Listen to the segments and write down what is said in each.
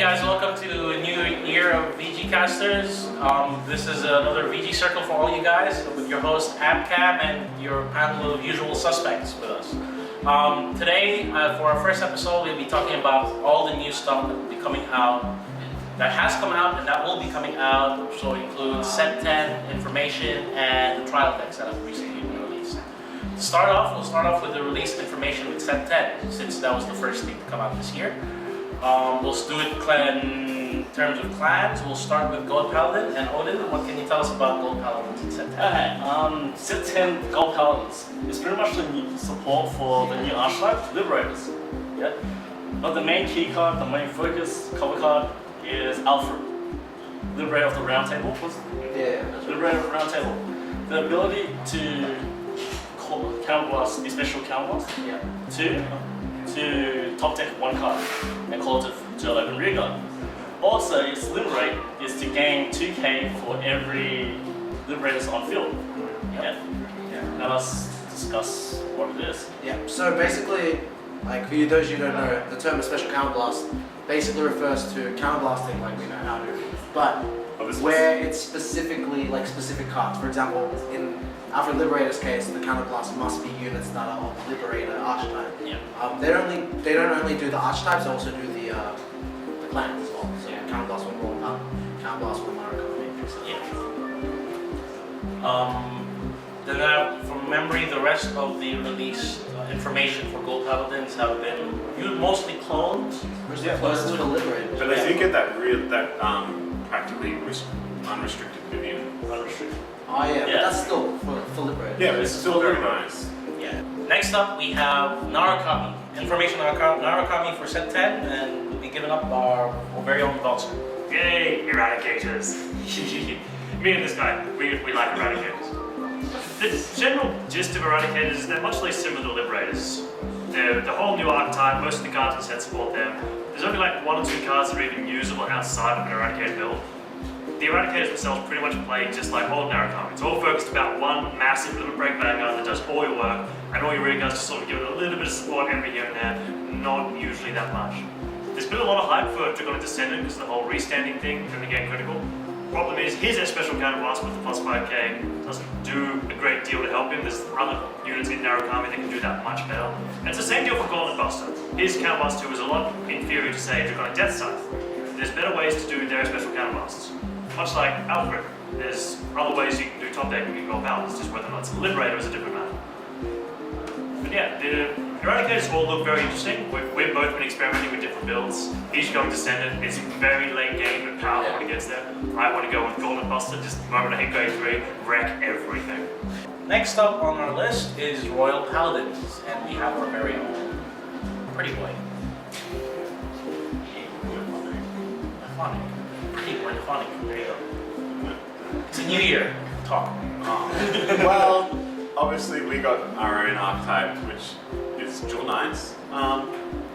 guys, welcome to a new year of VGcasters. This is another VG Circle for all you guys with your host Abcam and your panel of usual suspects with us. Today, for our first episode, we'll be talking about all the new stuff that will be coming out, that has come out and that will be coming out. So it includes Set 10 information and the trial decks that have recently been released. To start off, we'll start off with the released information with Set 10, since that was the first thing to come out this year. We'll do it in terms of clans. We'll start with Gold Paladin and Odin. What can you tell us about Gold Paladins in Set 10? Okay, Set 10 Gold Paladins is pretty much the new support for the new archetype, Liberators. Yeah? But the main key card, the main focus cover card is Alfred, Liberator of the Round Table. Yeah. Liberator of the Round Table. The ability to counterblast, a special counterblast, to top deck one card and call it to 11 rearguard. Also, its Liberate is to gain 2k for every Liberators on field. Yeah. Now let's discuss what it is. Yeah. So basically, like for you, those of you who don't know, the term special counterblast basically refers to counterblasting like we know how to, but where it's specifically like specific cards. For example, in Alfred Liberator's case, the counterblast must be units that are of Liberator archetype. Yeah. They don't only do the archetypes, they also do the clans as well. So counterblast one roll up, counterblast one Maracon. Then from memory, the rest of the released information for Gold Paladins have been mostly cloned. Close to the Liberator. But they do get that practically unrestricted Vivian. Unrestricted. Oh yeah, but that's still for Liberator. Yeah, but it's still very nice. Yeah. Next up, we have Narukami. Information on Narukami for Set 10, and we'll be giving up our very own Balser. Yay, Eradicators! Me and this guy, we like Eradicators. The general gist of Eradicators is they're much less similar to Liberators. They're the whole new archetype, most of the cards in the set support them. There's only like one or two cards that are even usable outside of an Eradicator build. The Eradicators themselves pretty much play just like old Narukami. It's all focused about one massive limit break Vanguard that does all your work, and all your rear guards just sort of give it a little bit of support every here and there, not usually that much. There's been a lot of hype for Draconic Descendant because of the whole restanding thing and the game critical. Problem is, his special counterblast with the plus 5k doesn't do a great deal to help him. There's other units in Narukami that can do that much better. And it's the same deal for Golden Buster. His counterblast 2 is a lot inferior to, say, Draconic Death Scythe. There's better ways to do their special counterblasts. Much like Alfred, there's other ways you can do top deck and you can go balance, just whether or not it's a Liberator is a different matter. But yeah, the Eradicators all look very interesting. We've both been experimenting with different builds. Each going Descendant, it's very late game and powerful when it gets there. I want to go with Golden Buster, just the moment I hit grade 3, wreck everything. Next up on our list is Royal Paladins, and we have our very own Pretty Boy. Phonic. Pretty Boy Phonic. There you go. It's a new year. Talk. Well, obviously we got our own archetype, which is Jewel Knights.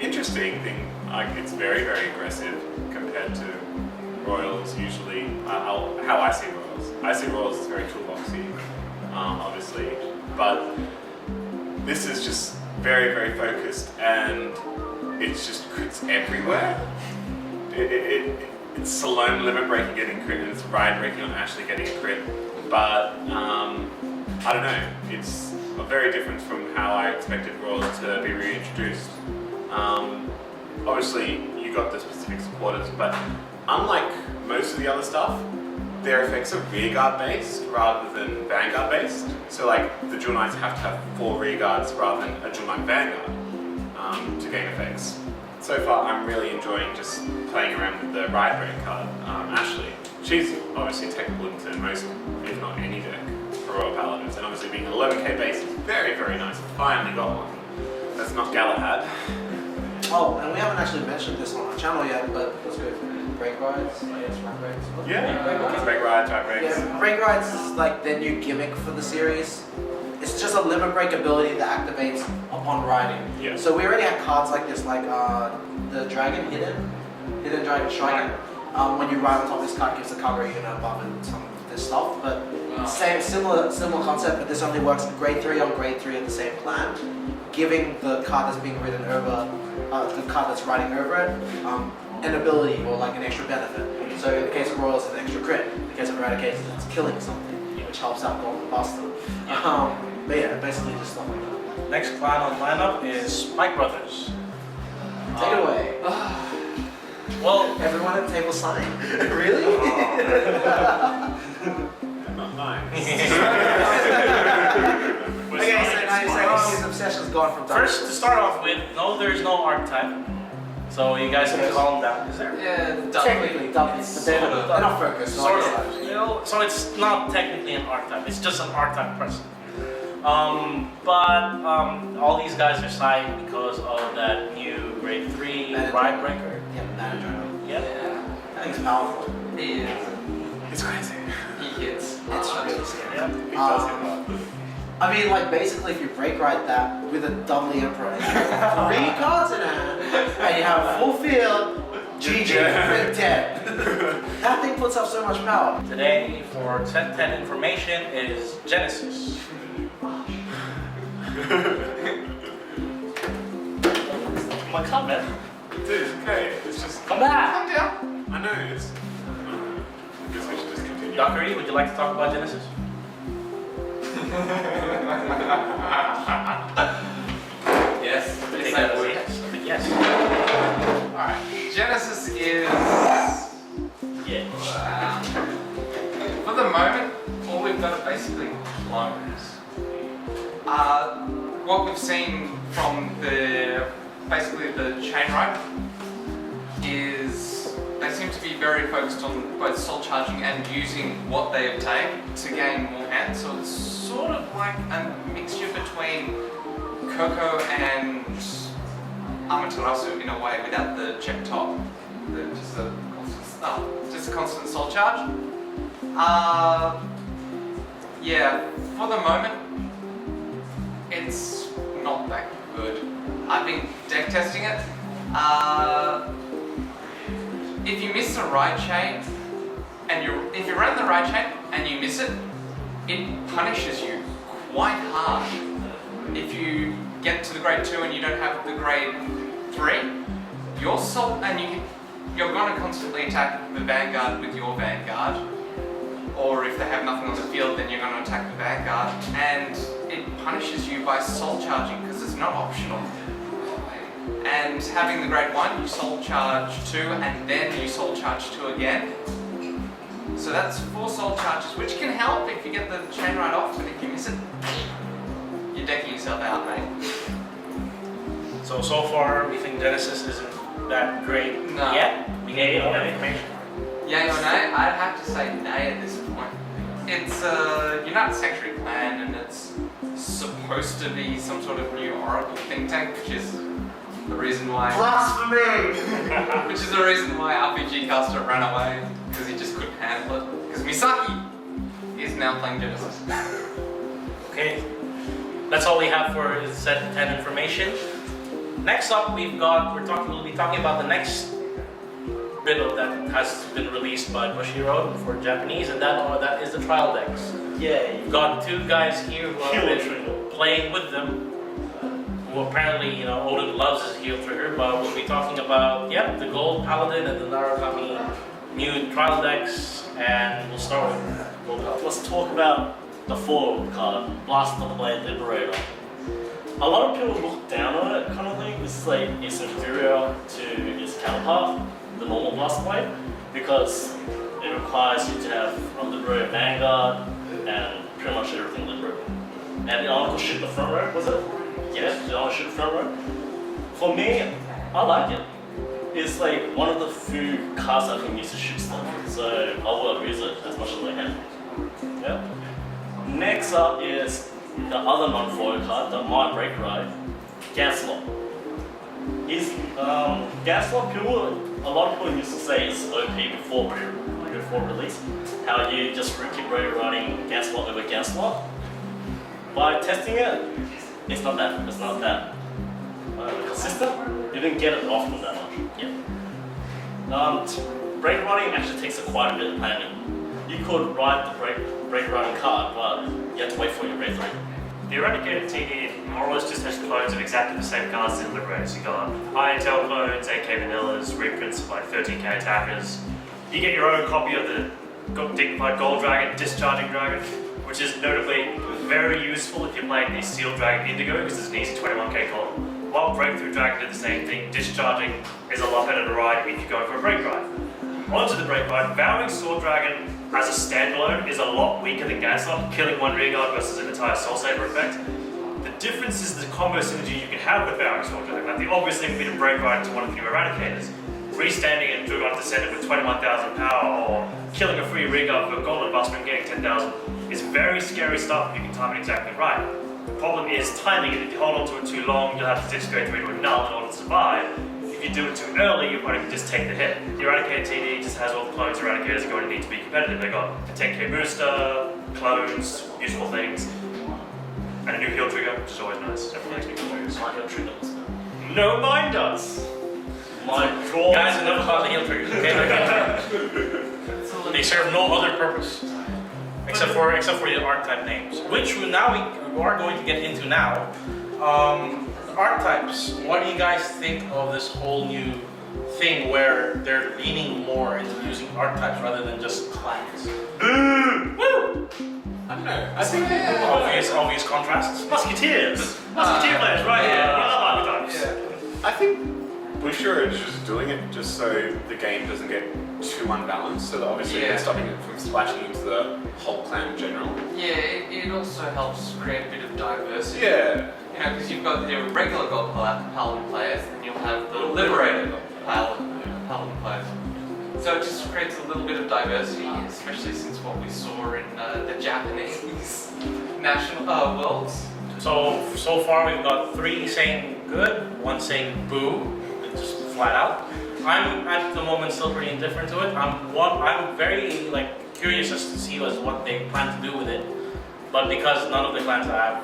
Interesting thing, like it's very, very aggressive compared to Royals usually. How I see Royals. I see Royals as very toolboxy, obviously, but this is just very, very focused and it's just crits everywhere. It's Salome limit breaking getting crit and it's ride breaking on actually getting a crit, but I don't know, it's very different from how I expected Royals to be reintroduced. Obviously, you got the specific supporters, but unlike most of the other stuff, their effects are rearguard based rather than Vanguard based. So like, the Jewel Knights have to have 4 rearguards rather than a Jewel Knight Vanguard to gain effects. So far, I'm really enjoying just playing around with the ride break card, Ashley. She's obviously technical into most, if not any deck. Royal Paladins, and obviously being 11k base is very, very nice. Finally got one. That's not Galahad. Oh, and we haven't actually mentioned this on our channel yet, but let's go through break rides. Yeah, break rides, ride breaks. Yeah, break rides is like their new gimmick for the series. It's just a limit break ability that activates upon riding. Yeah. So we already have cards like this, like the Dragon Hidden Dragon Striker. When you ride on top of this card, gives the cover unit above and some of this stuff, but similar concept, but this only works grade 3 on grade 3 of the same plan, giving the card that's being ridden over, the card that's riding over it, an ability or like an extra benefit. So in the case of Royals, it's an extra crit. In the case of Eradicators, it's killing something, which helps out Golden Buster. But yeah, basically just stuff like that. Next clan on lineup is Spike Brothers. Take it away. Well, Everyone at the table sign. Really? Not nice. Okay, so now you're saying his obsession's gone from first to start off with, no, there's no archetype. So you guys can calm down. Is there? Yeah, technically doubles, but they're not focused. Sort of. So it's not technically an archetype. It's just an archetype person. But all these guys are signed because of that new grade 3 Ride Breaker. Yeah, manager. Yeah. I think it's powerful. He is. It's crazy. He hits. It's really scary. Yeah. He does hit hard. I mean, like, basically, if you break ride that with a doubly Emperor, you have 3 cards in hand, and you have full field, GG, you're dead. That thing puts up so much power. Today, for set 10 information, is Genesis. My card, man. Dude, it's okay. It's just. Come back. Calm down. I know, it's. I guess we should just continue. Dockery, would you like to talk about Genesis? Yes. Take that away. Yes. Alright. Genesis is. Yeah. For the moment, all we've got are basically clones. What we've seen from basically the chain ride is they seem to be very focused on both soul charging and using what they obtain to gain more hands. So it's sort of like a mixture between Coco and Amaterasu in a way without the check top. Just a constant soul charge. Yeah, for the moment, it's not that good. I've been deck testing it. If you miss the ride chain, and if you run the ride chain and you miss it, it punishes you quite hard. If you get to the grade 2 and you don't have the grade 3, you're going to constantly attack the Vanguard with your Vanguard. Or if they have nothing on the field, then you're going to attack the Vanguard. And it punishes you by soul charging because it's not optional. And having the grade 1, you soul charge 2 and then you soul charge 2 again. So that's 4 soul charges, which can help if you get the chain ride off, but if you miss it, you're decking yourself out, mate. So far, we think Genesis isn't that great No. yet. We gave more Yeah. information. Yay or nay? I'd have to say nay at this point. It's a United Sanctuary clan and it's supposed to be some sort of new Oracle think tank, which is the reason why RPGcaster ran away, because he just couldn't handle it. Because Misaki is now playing Genesis. Okay, that's all we have for set 10 information. Next up, we'll be talking about the next bit that has been released by Bushiroad for Japanese, and that is the trial decks. Yeah. We've got 2 guys here who have been playing with them, who apparently, Odin loves his heel trigger, but we'll be talking about, the Gold Paladin and the Narukami new trial decks, and we'll start with Gold Paladin. Let's talk about the forward card, Blast of the Blade Liberator. A lot of people look down on it, kind of thing. It's like it's inferior to its counterpart, the normal Blast Blade, because it requires you to have a Liberator Vanguard and pretty much everything Liberator. And it only could shoot the front row, was it? Yes, it only shoot the front row. For me, I like it. It's like one of the few cards I can use to shoot stuff, so I will use it as much as I can. Yeah. Next up is the other non-foil card, the My Break Ride, Gaslock. Gaslock, a lot of people used to say it's OP before release. How you just keep riding Gaslock over Gaslock. By testing it, it's not that consistent. You didn't get it often that much. Yeah. Break riding actually takes quite a bit of planning. You could ride the break riding card, but you have to wait for your grade 3. The Eradicated TD more or less just has clones of exactly the same cards in Liberators. You got Intel clones, AK vanillas, reprints of like 13k attackers. You get your own copy of the Dignified Gold Dragon, Discharging Dragon, which is notably very useful if you're playing the Steel Dragon Indigo because it's an easy 21k column. While Breakthrough Dragon did the same thing, Discharging is a lot better to ride if you're going for a Break Ride. Onto the Break Ride, Vowing Sword Dragon as a standalone is a lot weaker than Gaslight, killing one rearguard versus an entire Soul Saver effect. The difference is the combo synergy you can have with Vowing Sword Dragon. Like the obvious thing would be to Break Ride into one of the new Eradicators. Restanding and Dragon Descendant with 21,000 power or killing a free rearguard for a Gauntlet Buster and getting 10,000 is very scary stuff if you can time it exactly right. The problem is timing it. If you hold on to it too long, you'll have to just go through into a null in order to survive. If you do it too early, your opponent can just take the hit. The Eradicator TD just has all the clones Eradicators are going to need to be competitive. They got a 10k booster, clones, useful things, and a new heal trigger, which is always nice. Everyone likes new heal triggers. My heal triggers. No, mine does. Mine draws. Guys, enough about the heal triggers, okay? They serve no other purpose. Except for the archetype names, which we are going to get into now. Archetypes. What do you guys think of this whole new thing where they're leaning more into using archetypes rather than just clans? Woo! I don't know. I think Obvious contrasts. Musketeers! Musketeer players, right here. We love archetypes. I think Busher is just doing it just so the game doesn't get too unbalanced. So that obviously they're stopping it from splashing into the whole clan in general. Yeah, it also helps create a bit of diversity. Yeah. You know, because you've got your regular gold paladin players, and you'll have the liberated paladin players. So it just creates a little bit of diversity, especially since what we saw in the Japanese national worlds. So far we've got 3 saying good, 1 saying boo, just flat out. I'm at the moment still pretty indifferent to it. I'm very curious as to see what they plan to do with it. But because none of the clans I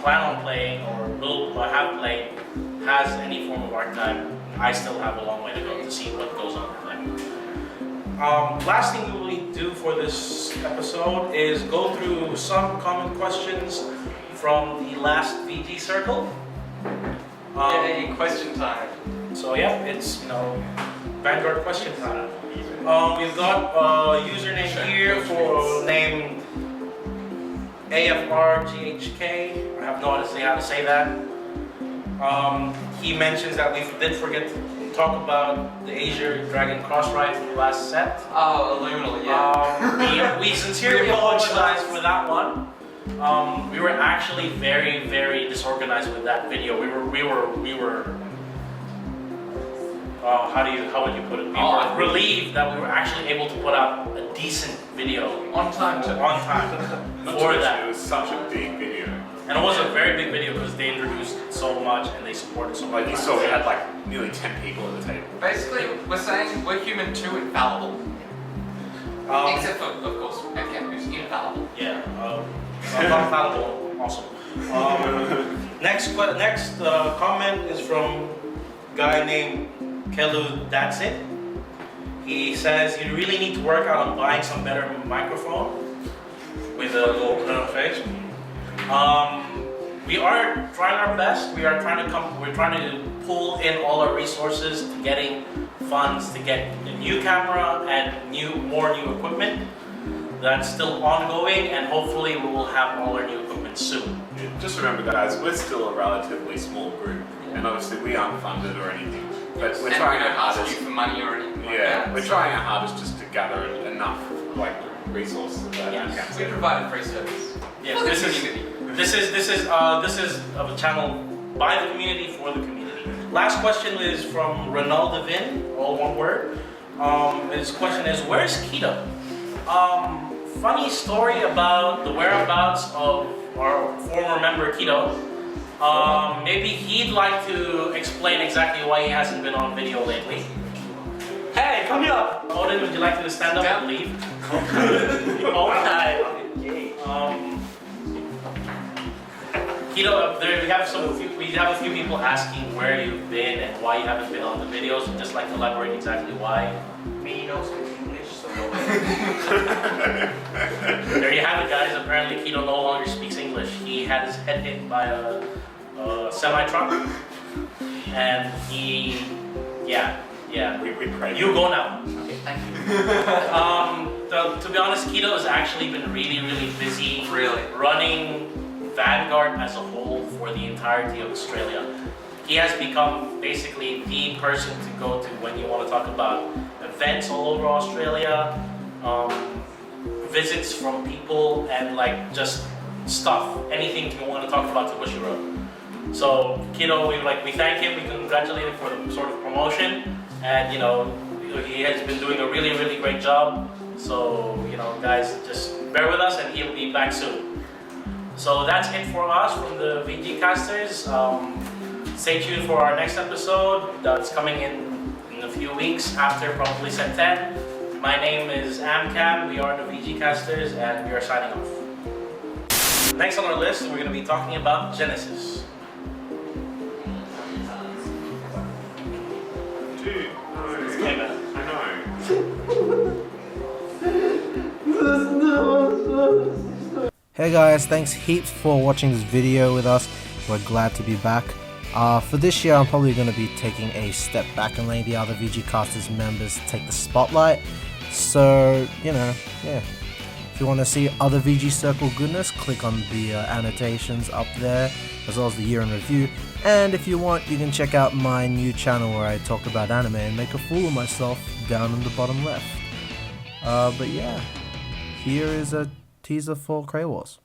plan on playing or have played has any form of archetype, I still have a long way to go to see what goes on with them. Last thing we will do for this episode is go through some common questions from the last VG circle. Yay, question time. So yeah, it's Vanguard question time. We've got a username here for name AFRGHK. I have no idea how to say that. He mentions that we did forget to talk about the Asia Dragon Cross Ride from the last set. Oh, Illuminal, yeah. We sincerely apologize for that one. We were actually very, very disorganized with that video. We were. How would you put it? We were relieved that we were actually able to put out a decent video On time. for that. It was such a big video. And it was a very big video because they introduced so much and they supported so much. Like you saw, we had nearly 10 people at the table. Basically, we're saying we're human too infallible. Except for, of course, FCAM, who's infallible. Yeah, not fallible, awesome. Next comment is from a guy named Kelu Datsit. He says you really need to work out on buying some better microphone with a little face. We are trying our best. We're trying to pull in all our resources to getting funds to get a new camera and more new equipment. That's still ongoing, and hopefully we will have all our new equipment soon. Just remember, guys, we're still a relatively small group, and obviously we aren't funded or anything. But we're trying our hardest. For money or anything like Yeah, that. we're trying our hardest just to gather enough resources that Yes. We provide a free service. Yes, For the this is of a channel by the community for the community. Last question is from Ronald Devin, all one word. His question is, where's Keto? Funny story about the whereabouts of our former member Keto. Maybe he'd like to explain exactly why he hasn't been on video lately. Hey, come here! Odin, would you like to stand up and leave? Okay. Keto, we have a few people asking where you've been and why you haven't been on the videos. Would just like to elaborate exactly why. Me knows English, so There you have it, guys. Apparently, Keto no longer speaks English. He had his head hit by a semi truck, and he, yeah. We pray. You go now. Okay, thank you. To be honest, Kero has actually been really busy Really? running Vanguard as a whole for the entirety of Australia. He has become basically the person to go to when you want to talk about events all over Australia, visits from people, and like just stuff, anything you want to talk about to Bushy Road. So Kero, we thank him, we congratulate him for the sort of promotion, and he has been doing a really great job. So guys, just bear with us, and he'll be back soon. So that's it for us from the VGcasters. Stay tuned for our next episode that's coming in a few weeks after probably Set 10. My name is Amcam, we are the VGcasters, and we are signing off. Next on our list, we're going to be talking about Genesis. Dude, no. Hey, man. I know. Hey guys, thanks heaps for watching this video with us. We're glad to be back. For this year, I'm probably going to be taking a step back and letting the other VGcasters members take the spotlight. So, yeah. If you want to see other VG Circle goodness, click on the annotations up there, as well as the year in review. And if you want, you can check out my new channel where I talk about anime and make a fool of myself down in the bottom left. But yeah, here is a teaser for Cray Wars.